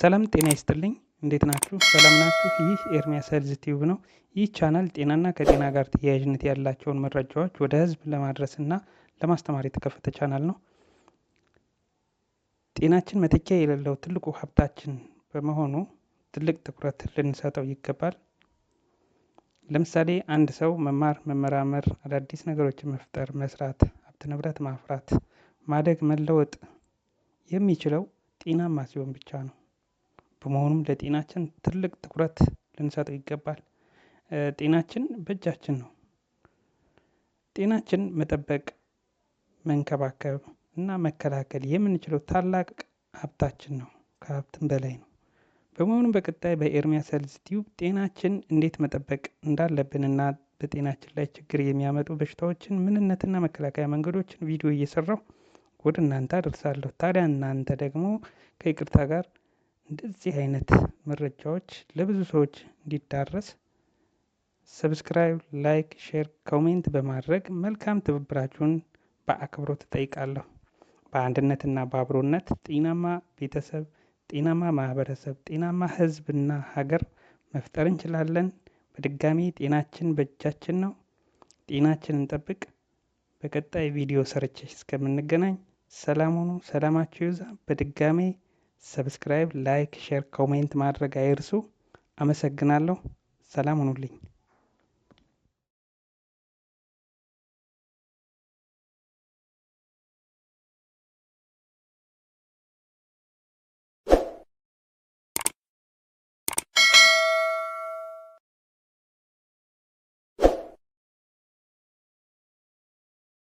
ሰላም ጤና ይስጥልኝ። እንዴት ናችሁ? ሰላም ናችሁ? ይህ ኤርሚያስ ሄልዝ ቲዩብ ነው። ይህ ቻናል ጤናና ከጤና ጋር ተያያዥነት ያላቸውን መረጃዎች ወደ ህዝብ ለማድረስና ለማስተማር የተከፈተ ቻናል ነው። ጤናችን መተኪያ የሌለው ትልቁ ሀብታችን በመሆኑ ትልቅ ትኩረት ልንሰጠው ይገባል። ለምሳሌ አንድ ሰው መማር፣ መመራመር፣ አዳዲስ ነገሮችን መፍጠር፣ መስራት፣ ሀብት ንብረት ማፍራት፣ ማደግ፣ መለወጥ የሚችለው ጤናማ ሲሆን ብቻ ነው። በመሆኑም ለጤናችን ትልቅ ትኩረት ልንሰጠው ይገባል። ጤናችን በእጃችን ነው። ጤናችን መጠበቅ፣ መንከባከብ እና መከላከል የምንችለው ታላቅ ሀብታችን ነው። ከሀብትም በላይ ነው። በመሆኑም በቀጣይ በኤርሚያስ ሄልዝ ቲዩብ ጤናችን እንዴት መጠበቅ እንዳለብንና በጤናችን ላይ ችግር የሚያመጡ በሽታዎችን ምንነትና መከላከያ መንገዶችን ቪዲዮ እየሰራሁ ወደ እናንተ አደርሳለሁ። ታዲያ እናንተ ደግሞ ከይቅርታ ጋር እንደዚህ አይነት መረጃዎች ለብዙ ሰዎች እንዲዳረስ ሰብስክራይብ፣ ላይክ፣ ሼር፣ ኮሜንት በማድረግ መልካም ትብብራችሁን በአክብሮት እጠይቃለሁ። በአንድነትና በአብሮነት ጤናማ ቤተሰብ፣ ጤናማ ማህበረሰብ፣ ጤናማ ህዝብና ሀገር መፍጠር እንችላለን። በድጋሚ ጤናችን በእጃችን ነው። ጤናችንን እንጠብቅ። በቀጣይ ቪዲዮ ሰርቼ እስከምንገናኝ ሰላም ሁኑ። ሰላማችሁ ይብዛ። በድጋሚ ሰብስክራይብ፣ ላይክ፣ ሼር፣ ኮሜንት ማድረግ አይርሱ። አመሰግናለሁ። ሰላም ሁኑልኝ።